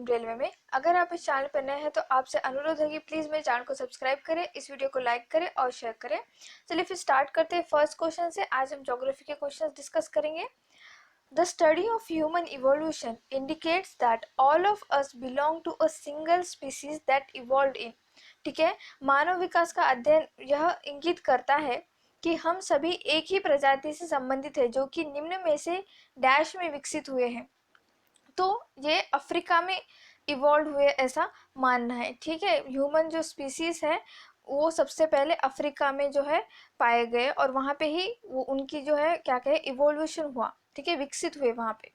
Railway में। अगर आप इस चैनल पर नए हैं तो आपसे अनुरोध है कि प्लीज़ मेरे चैनल को सब्सक्राइब करें, इस वीडियो को लाइक करें और शेयर करें। चलिए फिर स्टार्ट करते हैं फर्स्ट क्वेश्चन से। आज हम ज्योग्राफी के क्वेश्चन डिस्कस करेंगे। The study of human evolution indicates that all of us belong to a single species that evolved in। ठीक है, मानव विकास का अध्ययन यह इंगित करता है कि हम सभी एक ही प्रजाति से संबंधित है जो कि निम्न में से डैश में विकसित हुए हैं। तो ये अफ्रीका में इवॉल्व हुए ऐसा मानना है। ठीक है, ह्यूमन जो स्पीसीज है वो सबसे पहले अफ्रीका में जो है पाए गए और वहाँ पे ही वो उनकी जो है क्या कहे इवोल्यूशन हुआ। ठीक है, विकसित हुए वहाँ पे।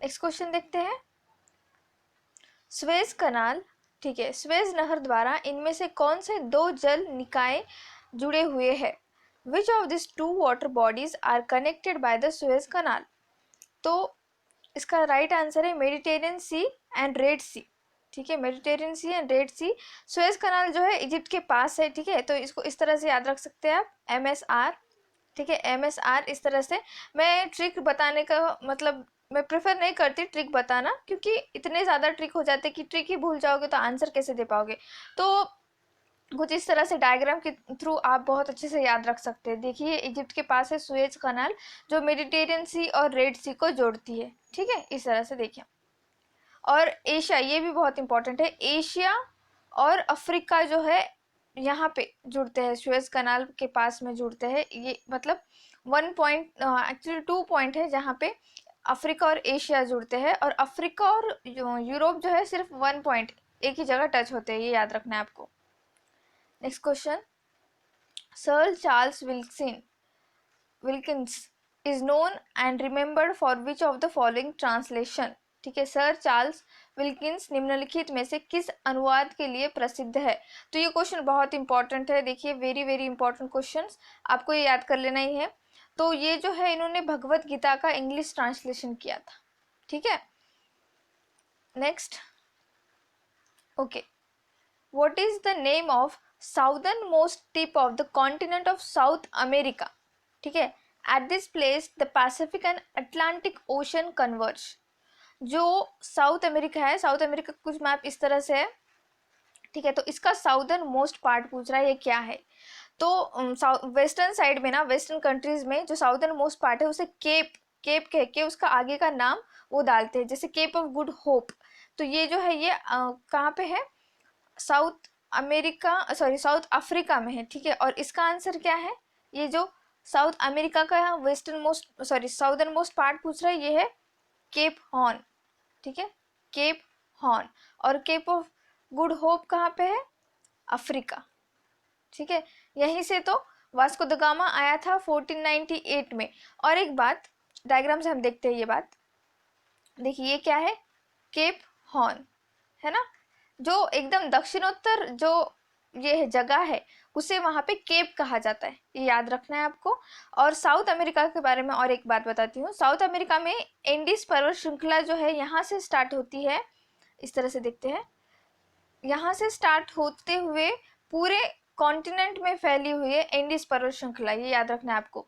नेक्स्ट क्वेश्चन देखते हैं। स्वेज कनाल, ठीक है, स्वेज नहर द्वारा इनमें से कौन से दो जल निकाय जुड़े हुए हैं? Which of this two water bodies are connected by the Suez Canal? तो इसका राइट आंसर है Mediterranean Sea and Red Sea. ठीक है, Mediterranean Sea and Red Sea. Suez Canal जो है इजिप्ट के पास है। ठीक है, तो इसको इस तरह से याद रख सकते हैं आप, MSR। ठीक है, MSR इस तरह से। मैं ट्रिक बताने का मतलब मैं प्रेफर नहीं करती ट्रिक बताना, क्योंकि इतने ज़्यादा ट्रिक हो जाते कि ट्रिक ही भूल जाओगे तो आंसर कैसे दे पाओगे। तो कुछ इस तरह से डायग्राम के थ्रू आप बहुत अच्छे से याद रख सकते हैं। देखिए, इजिप्ट के पास है सुएज कनाल जो मेडिटेरियन सी और रेड सी को जोड़ती है। ठीक है, इस तरह से देखिए। और एशिया, ये भी बहुत इंपॉर्टेंट है, एशिया और अफ्रीका जो है यहाँ पे जुड़ते हैं, सुएज कनाल के पास में जुड़ते हैं। ये मतलब 1 पॉइंट, एक्चुअली 2 पॉइंट है जहाँ पे अफ्रीका और एशिया जुड़ते हैं, और अफ्रीका और यूरोप जो है सिर्फ 1 पॉइंट एक ही जगह टच होते हैं। ये याद रखना है आपको। Next question. Sir Charles Wilkins is known and remembered for which of the following translation? ठीक है, सर चार्ल्स विल्किंस निम्नलिखित में से किस अनुवाद के लिए प्रसिद्ध है? तो ये क्वेश्चन बहुत इंपॉर्टेंट है। देखिए, वेरी वेरी इंपॉर्टेंट क्वेश्चंस, आपको ये याद कर लेना ही है। तो ये जो है इन्होंने भगवत गीता का इंग्लिश ट्रांसलेशन किया था। ठीक है, next. Okay, what is the name of southern most tip of the continent of south America? ठीक है, at this place the Pacific and Atlantic ocean converge. जो साउथ अमेरिका है, साउथ अमेरिका कुछ map इस तरह से है। ठीक है, तो इसका साउदर्न मोस्ट पार्ट पूछ रहा है, ये क्या है? तो वेस्टर्न साइड में ना, वेस्टर्न कंट्रीज में जो साउदर्न मोस्ट पार्ट है उसे केप कह के उसका आगे का नाम वो डालते हैं, जैसे केप ऑफ गुड होप। तो ये जो है ये कहाँ पे है? South America, sorry south Africa में है। ठीक है, और इसका आंसर क्या है? ये जो साउथ अमेरिका का western most sorry southern most part पूछ रहा है, ये है केप हॉर्न। ठीक है, केप हॉर्न। और केप ऑफ गुड होप कहाँ पे है? अफ्रीका। ठीक है, यहीं से तो वास्को द गामा आया था 1498 में। और एक बात, डायग्राम से हम देखते हैं ये बात। देखिए, ये क्या है? केप हॉर्न है ना, जो एकदम दक्षिणोत्तर जो ये जगह है उसे वहाँ पे केप कहा जाता है, ये याद रखना है आपको। और साउथ अमेरिका के बारे में और एक बात बताती हूँ। साउथ अमेरिका में एंडीज पर्वत श्रृंखला जो है यहाँ से स्टार्ट होती है, इस तरह से देखते हैं। यहाँ से स्टार्ट होते हुए पूरे कॉन्टिनेंट में फैली हुई है एंडीज पर्वत श्रृंखला, ये याद रखना है आपको,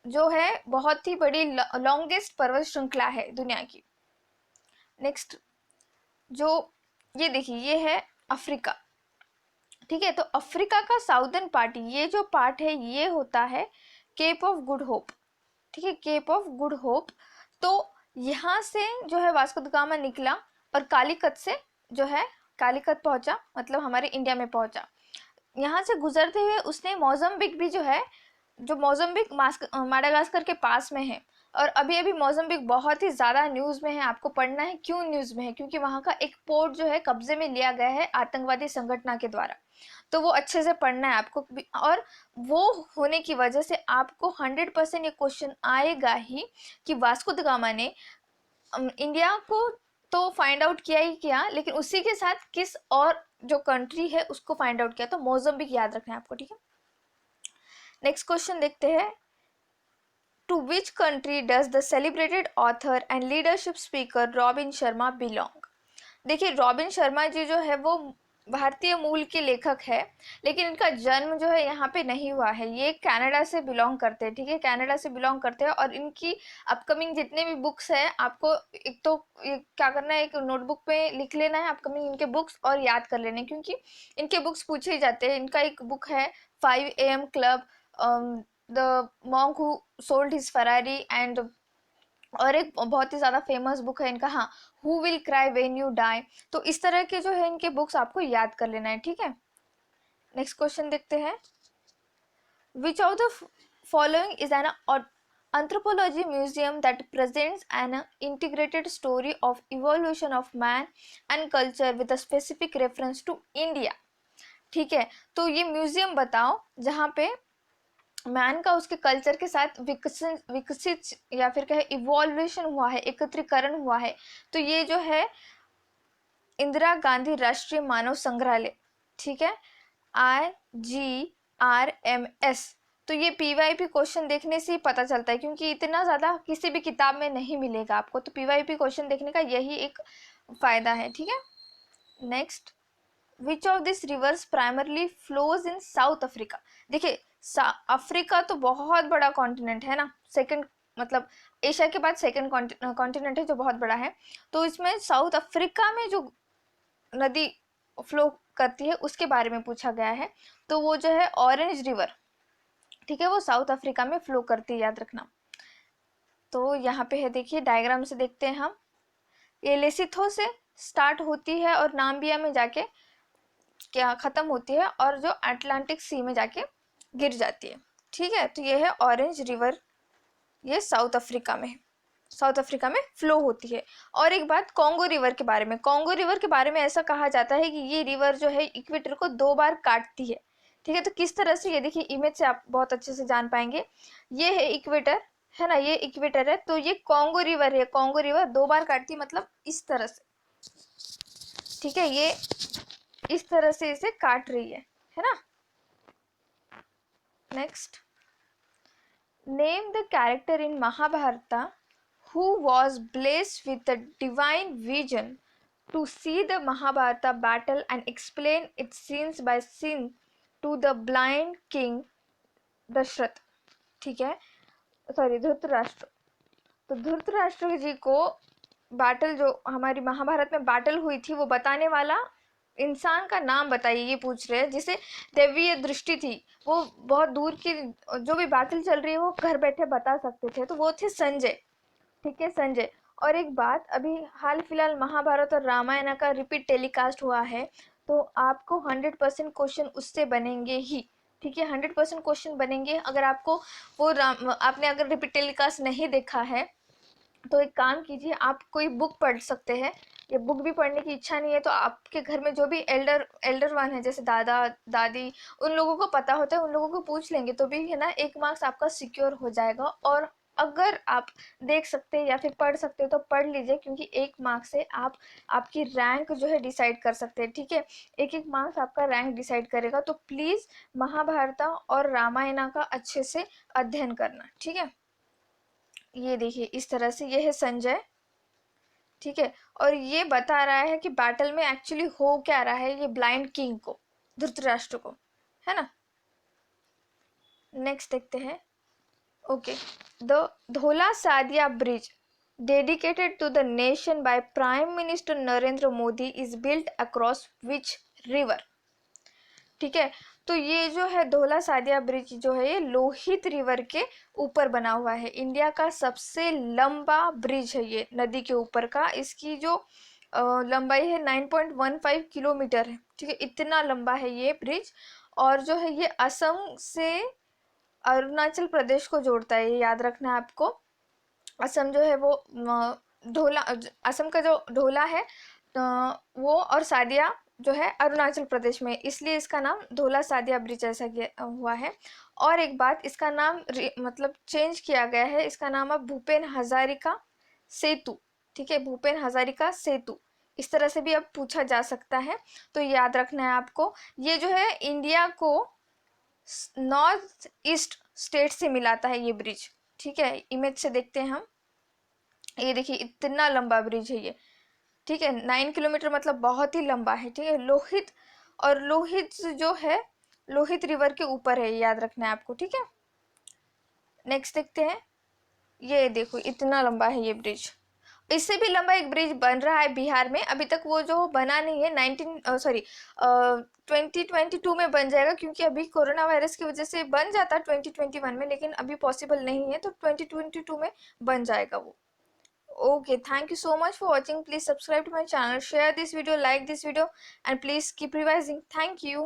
जो है बहुत ही बड़ी लॉन्गेस्ट पर्वत श्रृंखला है दुनिया की। नेक्स्ट, जो ये देखिए ये है अफ्रीका। ठीक है, तो अफ्रीका का साउदर्न पार्ट, ये जो पार्ट है ये होता है केप ऑफ गुड होप। ठीक है, केप ऑफ गुड होप। तो यहाँ से जो है वास्को द गामा निकला और कालीकत से जो है कालीकत पहुंचा, मतलब हमारे इंडिया में पहुंचा। यहाँ से गुजरते हुए उसने मोज़म्बिक भी जो है, जो मोज़म्बिक माडागास्कर के पास में है, और अभी अभी मोज़म्बिक बहुत ही ज़्यादा न्यूज़ में है। आपको पढ़ना है क्यों न्यूज़ में है, क्योंकि वहाँ का एक पोर्ट जो है कब्जे में लिया गया है आतंकवादी संगठन के द्वारा। तो वो अच्छे से पढ़ना है आपको, और वो होने की वजह से आपको 100% ये क्वेश्चन आएगा ही कि वास्को द गामा ने इंडिया को तो फाइंड आउट किया ही किया, लेकिन उसी के साथ किस और जो कंट्री है उसको फाइंड आउट किया। तो मोज़म्बिक याद रखना है आपको। ठीक है, नेक्स्ट क्वेश्चन देखते हैं। To which country does the celebrated author and leadership speaker Robin Sharma belong? देखिए, रॉबिन शर्मा जी जो है वो भारतीय मूल के लेखक है, लेकिन इनका जन्म जो है यहाँ पे नहीं हुआ है। ये कनाडा से बिलोंग करते हैं, ठीक है, कनाडा से बिलोंग करते हैं। और इनकी अपकमिंग जितने भी बुक्स है, आपको एक तो क्या करना है, एक नोटबुक पे लिख लेना है अपकमिंग इनके बुक्स और याद कर लेने, क्योंकि इनके बुक्स पूछे ही जाते हैं। इनका एक बुक है 5 AM club, the monk who sold his Ferrari and, और एक बहुत ही ज़्यादा फेमस बुक है इनका, हाँ, who will cry when you die. तो इस तरह के जो है इनके बुक्स आपको याद कर लेना है, ठीक है। नेक्स्ट क्वेश्चन देखते हैं, which of the following is an anthropology museum that presents an integrated story of evolution of man and culture with a specific reference to India। ठीक है, तो ये म्यूजियम बताओ जहाँ पे मैन का उसके कल्चर के साथ विकसित या फिर कहे इवोल्यूशन हुआ है, एकत्रीकरण हुआ है। तो ये जो है इंदिरा गांधी राष्ट्रीय मानव संग्रहालय, ठीक है, IGRMS। तो ये PYP क्वेश्चन देखने से ही पता चलता है, क्योंकि इतना ज़्यादा किसी भी किताब में नहीं मिलेगा आपको, तो PYP क्वेश्चन देखने का यही एक फ़ायदा है, ठीक है। Next, which of this reverse primarily flows in south Africa. देखिए, अफ्रीका तो बहुत बड़ा कॉन्टिनेंट है ना, सेकंड मतलब एशिया के बाद सेकंड कॉन्टिनेंट है जो बहुत बड़ा है। तो इसमें साउथ अफ्रीका में जो नदी फ्लो करती है उसके बारे में पूछा गया है। तो वो जो है ऑरेंज रिवर, ठीक है, वो साउथ अफ्रीका में फ्लो करती है, याद रखना। तो यहाँ पे है, देखिए डायग्राम से देखते हैं हम, ये लेसिथो से स्टार्ट होती है और नाम्बिया में जाके क्या ख़त्म होती है, और जो अटलांटिक सी में जाके गिर जाती है, ठीक है। तो ये है ऑरेंज रिवर, ये साउथ अफ्रीका में, साउथ अफ्रीका में फ्लो होती है। और एक बात कॉन्गो रिवर के बारे में, कॉन्गो रिवर के बारे में ऐसा कहा जाता है कि ये रिवर जो है इक्वेटर को 2 बार काटती है, ठीक है। तो किस तरह से, ये देखिए इमेज से आप बहुत अच्छे से जान पाएंगे। ये है इक्वेटर, है ना, ये इक्वेटर है। तो ये कॉन्गो रिवर है, कॉन्गो रिवर 2 बार काटती है, मतलब इस तरह से, ठीक है, ये इस तरह से इसे काट रही है ना। Next, name the character in Mahabharata who was blessed with the divine vision to see the Mahabharata battle and explain its scenes by scene to the blind king Dasharatha, ठीक है, सॉरी धृतराष्ट्र। तो धृतराष्ट्र जी को बैटल, जो हमारी महाभारत में बैटल हुई थी, वो बताने वाला इंसान का नाम बताइए, ये पूछ रहे हैं। जिसे दैवीय दृष्टि थी, वो बहुत दूर की जो भी बैटल चल रही है वो घर बैठे बता सकते थे, तो वो थे संजय, ठीक है, संजय। और एक बात, अभी हाल फिलहाल महाभारत और रामायण का रिपीट टेलीकास्ट हुआ है, तो आपको 100% क्वेश्चन उससे बनेंगे ही, ठीक है, 100% क्वेश्चन बनेंगे। अगर आपको वो आपने अगर रिपीट टेलीकास्ट नहीं देखा है, तो एक काम कीजिए, आप कोई बुक पढ़ सकते हैं, या बुक भी पढ़ने की इच्छा नहीं है तो आपके घर में जो भी एल्डर वन है, जैसे दादा दादी, उन लोगों को पता होता है, उन लोगों को पूछ लेंगे तो भी है ना, 1 मार्क्स आपका सिक्योर हो जाएगा। और अगर आप देख सकते हैं या फिर पढ़ सकते हो तो पढ़ लीजिए, क्योंकि 1 मार्क्स से आप आपकी रैंक जो है डिसाइड कर सकते हैं, ठीक है। 1-1 मार्क्स आपका रैंक डिसाइड करेगा। तो प्लीज़ महाभारत और रामायण का अच्छे से अध्ययन करना, ठीक है। ये देखिए इस तरह से, ये है संजय, ठीक है, और ये बता रहा है कि बैटल में एक्चुअली हो क्या रहा है, ये ब्लाइंड किंग को, धृतराष्ट्र को, है ना। नेक्स्ट देखते हैं, okay, the Dhola Sadiya bridge dedicated to the nation by prime minister Narendra Modi is built across which river, ठीक है। तो ये जो है धोला सादिया ब्रिज जो है, ये लोहित रिवर के ऊपर बना हुआ है। इंडिया का सबसे लंबा ब्रिज है ये, नदी के ऊपर का। इसकी जो लंबाई है 9.15 किलोमीटर है, ठीक है, इतना लंबा है ये ब्रिज। और जो है ये असम से अरुणाचल प्रदेश को जोड़ता है, ये याद रखना है आपको। असम जो है वो ढोला, असम का जो ढोला है वो, और सादिया जो है अरुणाचल प्रदेश में, इसलिए इसका नाम धोला सादिया ब्रिज ऐसा हुआ है। और एक बात, इसका नाम मतलब चेंज किया गया है, इसका नाम अब भूपेन हजारिका सेतु, ठीक है, भूपेन हजारिका सेतु, इस तरह से भी अब पूछा जा सकता है। तो याद रखना है आपको। ये जो है इंडिया को नॉर्थ ईस्ट स्टेट से मिलाता है ये ब्रिज, ठीक है। इमेज से देखते हैं हम, ये देखिए इतना लंबा ब्रिज है ये, ठीक है, 9 किलोमीटर मतलब बहुत ही लंबा है, ठीक है। लोहित और लोहित जो है लोहित रिवर के ऊपर है, याद रखना है आपको, ठीक है। नेक्स्ट देखते हैं, ये देखो इतना लंबा है ये ब्रिज। इससे भी लंबा एक ब्रिज बन रहा है बिहार में, अभी तक वो जो बना नहीं है, 2022 में बन जाएगा, क्योंकि अभी कोरोना वायरस की वजह से बन जाता 2021 में, लेकिन अभी पॉसिबल नहीं है, तो 2022 में बन जाएगा वो। Okay, thank you so much for watching. Please subscribe to my channel, share this video, like this video, and please keep revising. Thank you.